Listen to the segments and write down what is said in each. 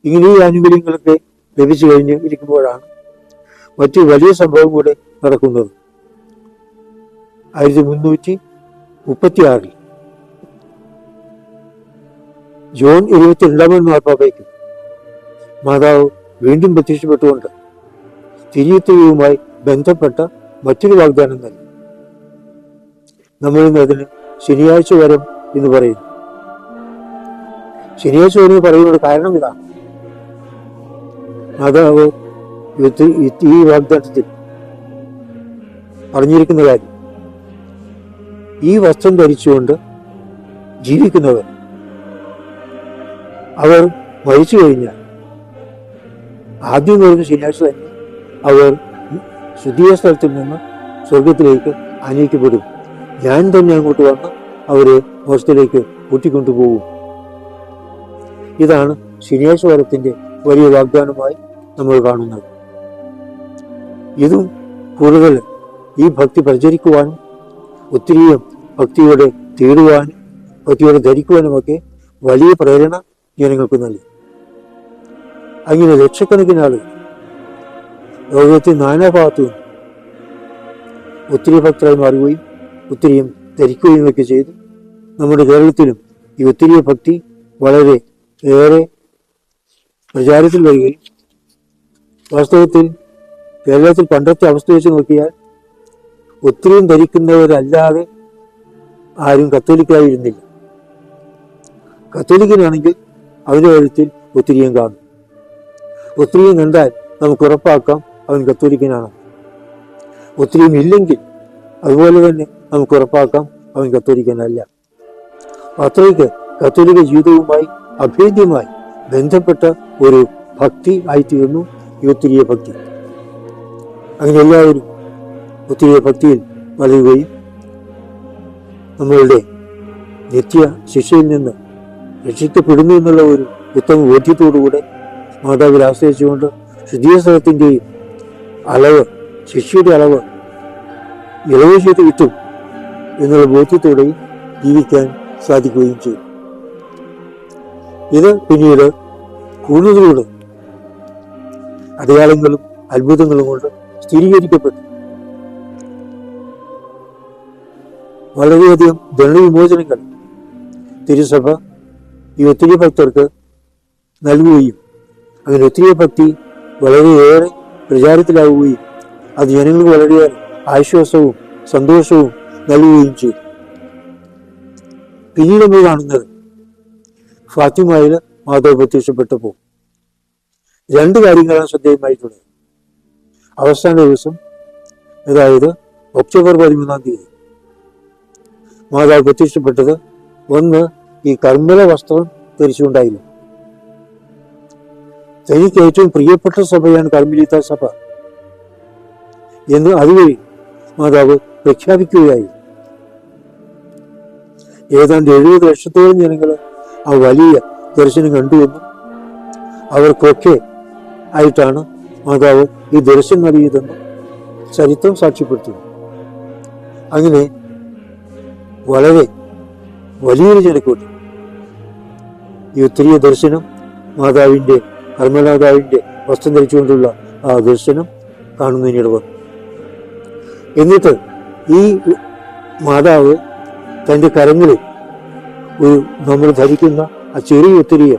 ഇങ്ങനെ ഈ ആനുകൂല്യങ്ങളൊക്കെ ലഭിച്ചു കഴിഞ്ഞ് ഇരിക്കുമ്പോഴാണ് മറ്റു വലിയ സംഭവം കൂടെ നടക്കുന്നത്. 1336 ജോൺ 22 മാർപ്പാപ്പയ്ക്ക് മാതാവ് വീണ്ടും പ്രത്യക്ഷപ്പെട്ടുകൊണ്ട് തിരിയെത്തുകയുമായി ബന്ധപ്പെട്ട മറ്റൊരു വാഗ്ദാനം നൽകി. നമ്മളിന്ന് അതിന് ശനിയാഴ്ച വരം എന്ന് പറയുന്നു. ശനിയാഴ്ച വരം പറയുന്നത് കാരണം ഇതാണ്. മാതാവ് ഈ വാഗ്ദാനത്തിൽ പറഞ്ഞിരിക്കുന്ന കാര്യം, ഈ വസ്ത്രം ധരിച്ചുകൊണ്ട് ജീവിക്കുന്നവർ അവർ മരിച്ചു കഴിഞ്ഞാൽ ആദ്യം വരുന്ന ശനിയാഴ്ച തന്നെ അവർ ശുദ്ധീയ സ്ഥലത്തിൽ നിന്ന് സ്വർഗത്തിലേക്ക് ആനയിക്കപ്പെടും. ഞാൻ തന്നെ അങ്ങോട്ട് വന്ന് അവരെ മോക്ഷത്തിലേക്ക് കൂട്ടിക്കൊണ്ടുപോകും. ഇതാണ് ശനിയാഴ്ച വരത്തിന്റെ വലിയ വാഗ്ദാനമായി നമ്മൾ കാണുന്നത്. ഇതും കൂടുതൽ ഈ ഭക്തി പ്രചരിക്കുവാനും ഒത്തിരിയും ഭക്തിയോടെ തേടുവാനും ഭക്തിയോടെ ധരിക്കുവാനുമൊക്കെ വലിയ പ്രേരണ ജനങ്ങൾക്ക് നൽകി. അങ്ങനെ ലക്ഷക്കണക്കിന് ആളുകൾ ലോകത്തിൽ നാനാഭാഗത്തു നിന്നും ഒത്തിരി ഭക്തരായി മാറുകയും ഒത്തിരിയും ധരിക്കുകയും ഒക്കെ ചെയ്തു. നമ്മുടെ കേരളത്തിലും ഈ ഒത്തിരി ഭക്തി വളരെ ഏറെ പ്രചാരത്തിൽ വരികയും വാസ്തവത്തിൽ കേരളത്തിൽ പണ്ടത്തെ അവസ്ഥ വെച്ച് നോക്കിയാൽ ഒത്തിരിയും ധരിക്കുന്നവരല്ലാതെ ആരും കത്തോലിക്കായിരുന്നില്ല. കത്തോലിക്കനാണെങ്കിൽ അവന്റെ കഴുത്തിൽ ഒത്തിരിയും കാണും. ഒത്തിരിയും കണ്ടാൽ നമുക്ക് ഉറപ്പാക്കാം അവൻ കത്തോലിക്കനാണ്. ഒത്തിരിയും ഇല്ലെങ്കിൽ അതുപോലെ തന്നെ നമുക്ക് ഉറപ്പാക്കാം അവൻ കത്തോലിക്കനല്ല. അത്രയ്ക്ക് കത്തോലിക്ക ജീവിതവുമായി അഭേദ്യമായി ബന്ധപ്പെട്ട ഒരു ഭക്തി ആയിത്തീർന്നു ഈ ഒത്തിരിയ ഭക്തി. അങ്ങനെ എല്ലാവരും ഒത്തിരിയ ഭക്തിയിൽ വളരുകയും നമ്മളുടെ നിത്യ ശിക്ഷയിൽ നിന്ന് രക്ഷിക്കപ്പെടുന്നു എന്നുള്ള ഒരു ഉത്തമ ബോധ്യത്തോടുകൂടെ മാതാവിൽ ആശ്രയിച്ചുകൊണ്ട് ശുദ്ധീയ സ്ഥലത്തിൻ്റെയും അളവ്, ശിക്ഷയുടെ അളവ് ഇളവ് ചെയ്ത് കിട്ടും എന്നുള്ള ബോധ്യത്തോടെയും ജീവിക്കാൻ സാധിക്കുകയും ചെയ്യും. ഇത് പിന്നീട് കൂടുതലൂടെ അടയാളങ്ങളും അത്ഭുതങ്ങളും കൊണ്ട് സ്ഥിരീകരിക്കപ്പെട്ടു. വളരെയധികം ദണ്ഡവിമോചനങ്ങൾ തിരുസഭ ഈ ഒത്തിരി ഭക്തർക്ക് നൽകുകയും അങ്ങനെ ഒത്തിരി ഭക്തി വളരെയേറെ പ്രചാരത്തിലാവുകയും അത് ജനങ്ങൾക്ക് വളരെയേറെ ആശ്വാസവും സന്തോഷവും നൽകുകയും ചെയ്തു. പിന്നീട് നമ്മൾ കാണുന്നത് ഫാത്തിമയിൽ മാതാവ് പ്രത്യക്ഷപ്പെട്ടപ്പോൾ 2 കാര്യങ്ങളാണ് ശ്രദ്ധേയമായിട്ടുള്ളത്. അവസാന ദിവസം, അതായത് ഒക്ടോബർ 13 മാതാവ് പ്രത്യക്ഷപ്പെട്ടത് ഒന്ന് ഈ കർമ്മല വസ്ത്രം ധരിച്ചുകൊണ്ടായിരുന്നു. തനിക്ക് ഏറ്റവും പ്രിയപ്പെട്ട സഭയാണ് കർമ്മലീത്ത സഭ എന്ന് അതുവഴി മാതാവ് പ്രഖ്യാപിക്കുകയായിരുന്നു. ഏതാണ്ട് 70 ലക്ഷത്തോളം ജനങ്ങൾ ആ വലിയ ദർശനം കണ്ടുവെന്നും അവർക്കൊക്കെ ആയിട്ടാണ് മാതാവ് ഈ ദർശനം നൽകിയതെന്നും ചരിത്രം സാക്ഷ്യപ്പെടുത്തുന്നു. അങ്ങനെ വളരെ വലിയൊരു ജനക്കൂട്ടം ഈ ഒത്തിരിയ ദർശനം, മാതാവിൻ്റെ കർമ്മമാതാവിൻ്റെ വസ്ത്രം ധരിച്ചുകൊണ്ടുള്ള ആ ദർശനം കാണുന്നതിനിട വന്നു. എന്നിട്ട് ഈ മാതാവ് തൻ്റെ കരങ്ങളിൽ ഒരു നമ്മൾ ധരിക്കുന്ന ആ ചെറിയ ഒത്തിരിയ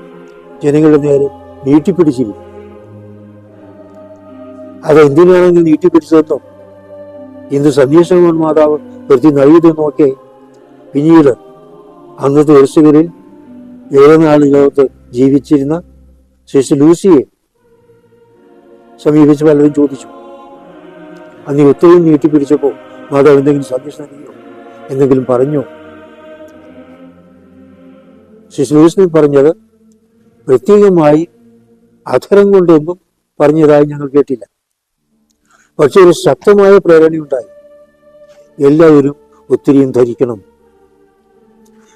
ജനങ്ങളുടെ നേരെ നീട്ടിപ്പിടിച്ചിരുന്നു. അതെന്തിനാണെങ്കിൽ നീട്ടിപ്പിടിച്ചതെന്നോ എന്ത് സന്ദേശമാണ് മാതാവ് പ്രതി നൽകിയതെന്നൊക്കെ പിന്നീട് അന്നത്തെ ദർശകരിൽ ഏറെ നാൾ ലോകത്ത് ജീവിച്ചിരുന്ന സിസ്റ്റർ ലൂസിയെ സമീപിച്ച് പലരും ചോദിച്ചു. അന്ന് ഒത്തിരിയും നീട്ടിപ്പിടിച്ചപ്പോൾ മാതാവ് എന്തെങ്കിലും സന്ദേശം നൽകിയോ, എന്തെങ്കിലും പറഞ്ഞോ? സിസ്റ്റർ ലൂസി പറഞ്ഞത് പ്രത്യേകമായി അധരം കൊണ്ടൊന്നും പറഞ്ഞതായി ഞങ്ങൾ കേട്ടില്ല. പക്ഷെ ഒരു ശക്തമായ പ്രേരണയുണ്ടായി, എല്ലാവരും ഒത്തിരിയും ധരിക്കണം.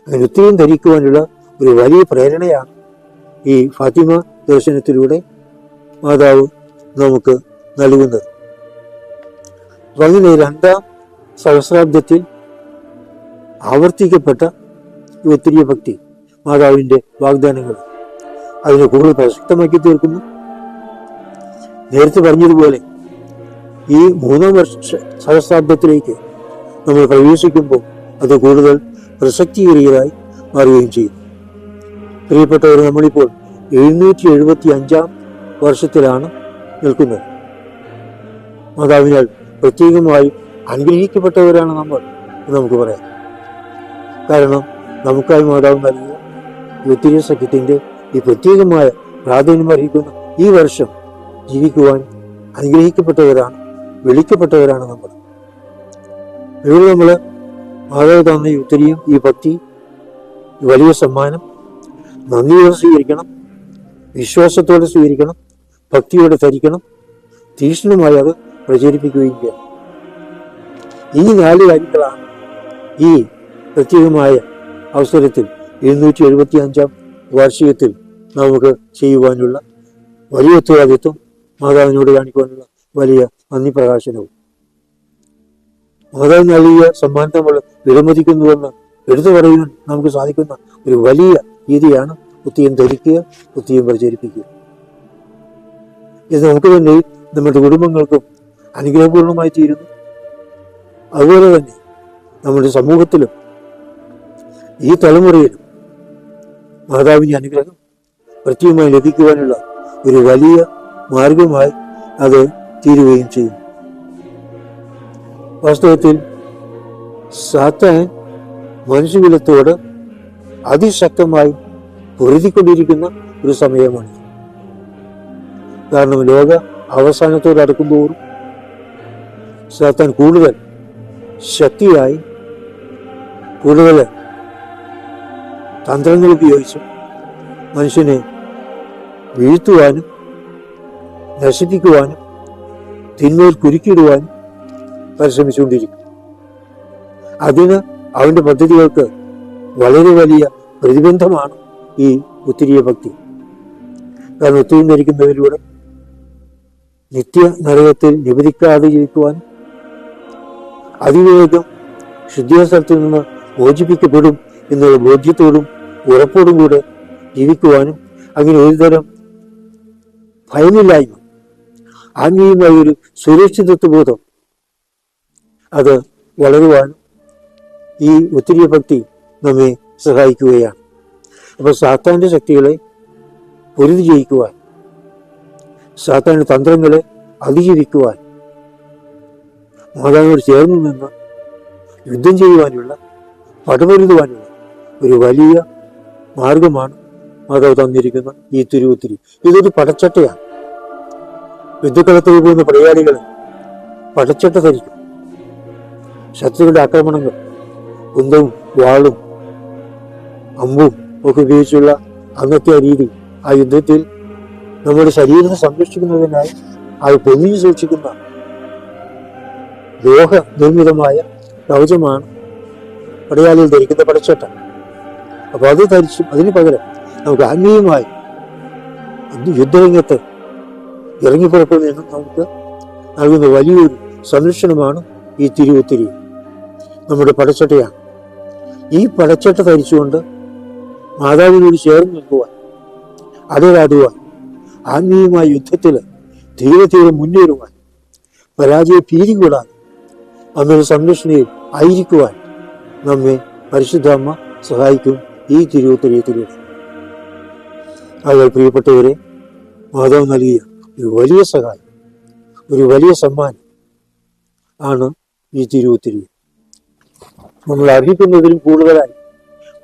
അങ്ങനെ ഒത്തിരിയും ധരിക്കുവാനുള്ള ഒരു വലിയ പ്രേരണയാണ് ഈ ഫാത്തിമ ദർശനത്തിലൂടെ മാതാവ് നമുക്ക് നൽകുന്നത്. അപ്പൊ അങ്ങനെ 2ാം സഹസ്രാബ്ദത്തിൽ ആവർത്തിക്കപ്പെട്ട ഈ ഒത്തിരി ഭക്തി, മാതാവിൻ്റെ വാഗ്ദാനങ്ങൾ, അതിനെ കൂടുതൽ പ്രസക്തമാക്കി തീർക്കുന്നു. നേരത്തെ പറഞ്ഞതുപോലെ ഈ 3-ാം സഹസ്രാബ്ദത്തിലേക്ക് നമ്മൾ പ്രവേശിക്കുമ്പോൾ അത് കൂടുതൽ പ്രസക്തിയേറിയതായി മാറുകയും ചെയ്യും. പ്രിയപ്പെട്ടവർ, നമ്മളിപ്പോൾ 775-ാം വർഷത്തിലാണ് നിൽക്കുന്നത്. മാതാവിനാൽ പ്രത്യേകമായി അനുഗ്രഹിക്കപ്പെട്ടവരാണ് നമ്മൾ എന്ന് നമുക്ക് പറയാം. കാരണം നമുക്കായി മാതാവ് നൽകിയ ഉത്തിരിയ സഖ്യത്തിൻ്റെ ഈ പ്രത്യേകമായ പ്രാധാന്യം അർഹിക്കുന്ന ഈ വർഷം ജീവിക്കുവാൻ അനുഗ്രഹിക്കപ്പെട്ടവരാണ്, വിളിക്കപ്പെട്ടവരാണ് നമ്മൾ. ഇവിടെ നമ്മൾ മാതാവ് തന്ന ഈ ഉത്തരിയും ഈ ഭക്തി, ഈ വലിയ സമ്മാനം നന്ദിയോടെ സ്വീകരിക്കണം, വിശ്വാസത്തോടെ സ്വീകരിക്കണം, ഭക്തിയോടെ ധരിക്കണം, തീക്ഷ്ണമായി അത് പ്രചരിപ്പിക്കുകയും ചെയ്യണം. ഈ 4 കാര്യങ്ങളാണ് ഈ പ്രത്യേകമായ അവസരത്തിൽ 775-ാം വാർഷികത്തിൽ നമുക്ക് ചെയ്യുവാനുള്ള വലിയ ഉത്തരവാദിത്വം, മാതാവിനോട് കാണിക്കുവാനുള്ള വലിയ നന്ദി പ്രകാശനവും. മാതാവ് നൽകിയ സമ്മാനത്തെ നമ്മൾ വിലമതിക്കുന്നുവെന്ന് എടുത്തു പറയുവാൻ നമുക്ക് സാധിക്കുന്ന ഒരു വലിയ രീതിയാണ് ഉത്തിയം ധരിക്കുക, ഉത്തിയം പ്രചരിപ്പിക്കുക. ഇത് നമുക്ക് തന്നെ നമ്മുടെ കുടുംബങ്ങൾക്കും അനുഗ്രഹപൂർണമായി തീരുന്നു. അതുപോലെ തന്നെ നമ്മുടെ സമൂഹത്തിലും ഈ തലമുറയിലും മാതാവിൻ്റെ അനുഗ്രഹം പ്രത്യേകമായി ലഭിക്കുവാനുള്ള ഒരു വലിയ മാർഗമായി അത് തീരുകയും ചെയ്യും. വാസ്തവത്തിൽ സാത്താൻ മനുഷ്യകുലത്തോട് അതിശക്തമായി പൊരുതിക്കൊണ്ടിരിക്കുന്ന ഒരു സമയമാണ്. കാരണം ലോക അവസാനത്തോട് അടുക്കുന്തോറും സാത്താൻ കൂടുതൽ ശക്തിയായി, കൂടുതൽ തന്ത്രങ്ങൾ ഉപയോഗിച്ച് മനുഷ്യനെ വീഴ്ത്തുവാനും നശിപ്പിക്കുവാനും തിന്മയിൽ കുരുക്കിയിടുവാനും പരിശ്രമിച്ചുകൊണ്ടിരിക്കും. അതിന് അവന്റെ പദ്ധതികൾക്ക് വളരെ വലിയ പ്രതിബന്ധമാണ് ഈ ഉത്തിരിയ ഭക്തി. കാരണം ഉത്തിരി ധരിക്കുന്നതിലൂടെ നിത്യ നരകത്തിൽ നിബന്ധിക്കാതെ ജീവിക്കുവാനും അതിവേഗം ശുദ്ധിസ്ഥലത്തിൽ നിന്ന് മോചിപ്പിക്കപ്പെടും എന്നുള്ള ബോധ്യത്തോടും ഉറപ്പോടും കൂടെ ജീവിക്കുവാനും, അങ്ങനെ ഒരുതരം ഭയമില്ലായ്മ, ആത്മീയമായ ഒരു സുരക്ഷിതത്വബോധം അത് വളരുവാനും ഈ ഉത്തിരിയ ഭക്തി നമ്മെ സഹായിക്കുകയാണ്. അപ്പോൾ സാത്താന്റെ ശക്തികളെ പൊരുതി ജയിക്കുവാൻ, സാത്താന്റെ തന്ത്രങ്ങളെ അതിജീവിക്കുവാൻ, മാതാവിനോട് ചേർന്ന് നിന്ന് യുദ്ധം ചെയ്യുവാനുള്ള, പടപൊരുതുവാനുള്ള ഒരു വലിയ മാർഗമാണ് മാതാവ് തന്നിരിക്കുന്ന ഈ തിരുവുത്തിരി. ഇതൊരു പടച്ചട്ടയാണ്. യുദ്ധക്കളത്തിൽ പോകുന്ന പടയാളികൾ പടച്ചട്ട ധരിക്കും. ശത്രുക്കളുടെ ആക്രമണങ്ങൾ കുന്തവും വാളും അമ്പും ഒക്കെ ഉപയോഗിച്ചുള്ള അന്നത്തെ ആ രീതി, ആ യുദ്ധത്തിൽ നമ്മുടെ ശരീരത്തെ സംരക്ഷിക്കുന്നതിനായി അത് പൊതിഞ്ഞു സൂക്ഷിക്കുന്ന ലോഹ നിർമ്മിതമായ കവചമാണ് പടയാളികൾ ധരിക്കുന്ന പടച്ചട്ട. അപ്പൊ അത് ധരിച്ചു അതിന് പകരം നമുക്ക് ആത്മീയമായി യുദ്ധരംഗത്ത് ഇറങ്ങിപ്പുറപ്പെടുന്നതിന് നമുക്ക് നൽകുന്ന വലിയൊരു സംരക്ഷണമാണ് ഈ തിരുവുത്തിരി, നമ്മുടെ പടച്ചട്ടയാണ്. ഈ പടച്ചട്ട ധരിച്ചുകൊണ്ട് മാതാവിനോട് ചേർന്ന് നിൽക്കുവാൻ, അടരാടുവാൻ, ആത്മീയമായ യുദ്ധത്തിൽ ധീരതയോടെ മുന്നേറുവാൻ, പരാജയ ഭീതി കൂടാതെ അമ്മയുടെ സംരക്ഷണയിൽ ആയിരിക്കുവാൻ നമ്മെ പരിശുദ്ധ അമ്മ സഹായിക്കും ഈ തിരുവുത്തിരിയത്തിലൂടെ. അതുപോലെ പ്രിയപ്പെട്ടവരെ, മാതാവ് നൽകിയ ഒരു വലിയ സഹായം, ഒരു വലിയ സമ്മാനം ആണ് ഈ തിരുവുത്തിരി. നമ്മൾ അർഹിക്കുന്നതിലും കൂടുതലായി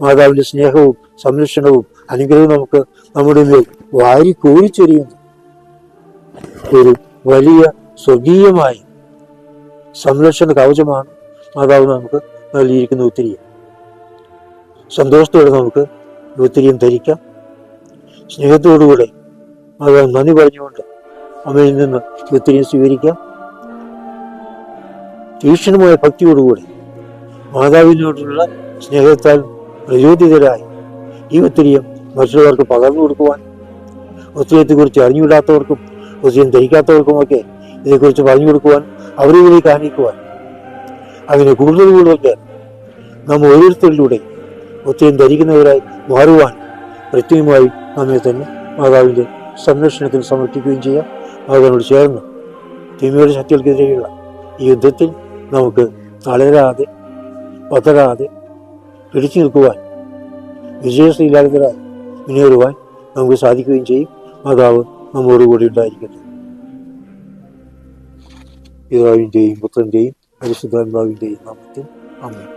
മാതാവിന്റെ സ്നേഹവും സംരക്ഷണവും അനുഗ്രഹവും നമുക്ക് നമ്മുടെ മേൽ വാരി കോരിച്ചൊരിയുന്നു ഒരു വലിയ സ്വർഗീയമായ സംരക്ഷണ കവചമാണ് മാതാവ് നമുക്ക് നൽകിയിരിക്കുന്ന ഉത്തിരിയം. സന്തോഷത്തോടെ നമുക്ക് ഉത്തിരിയം ധരിക്കാം. സ്നേഹത്തോടുകൂടെ മാതാവ് നന്ദി പറഞ്ഞുകൊണ്ട് അമ്മയിൽ നിന്ന് ഉത്തിരിയം സ്വീകരിക്കാം. തീക്ഷ്ണമായ ഭക്തിയോടുകൂടി മാതാവിനോടുള്ള സ്നേഹത്താൽ പ്രചോദിതരായി ഈ ഉത്തിരിയം മറ്റുള്ളവർക്ക് പകർന്നു കൊടുക്കുവാൻ, ഉത്തിരിയത്തെക്കുറിച്ച് അറിഞ്ഞുവിടാത്തവർക്കും ഉത്തിരിയം ധരിക്കാത്തവർക്കുമൊക്കെ ഇതേക്കുറിച്ച് പറഞ്ഞു കൊടുക്കുവാൻ, അവരിലേക്ക് കാണിക്കുവാൻ, അങ്ങനെ കൂടുതൽ കൂടുതൽ നാം ഓരോരുത്തരിലൂടെ ഉത്തിരിയം ധരിക്കുന്നവരായി മാറുവാൻ പ്രത്യേകമായി നമ്മെ തന്നെ മാതാവിൻ്റെ സംരക്ഷണത്തിൽ സമർപ്പിക്കുകയും ചെയ്യാം. മാതാവിനോട് ചേർന്ന് തിന്മയുടെ ശക്തികൾക്കെതിരെയുള്ള ഈ യുദ്ധത്തിൽ നമുക്ക് തളരാതെ പതരാതെ പിടിച്ചു നിൽക്കുവാൻ വിജയശ്രീലാളിതരായി മുന്നേറുവാൻ നമുക്ക് സാധിക്കുകയും ചെയ്യും. മാതാവ് നമ്മോടുകൂടി ഉണ്ടായിരിക്കട്ടെ. പിതാവിൻ്റെയും പുത്രൻ്റെയും പരിശുദ്ധാത്മാവിൻ്റെയും നാമത്തിൽ ആമേൻ.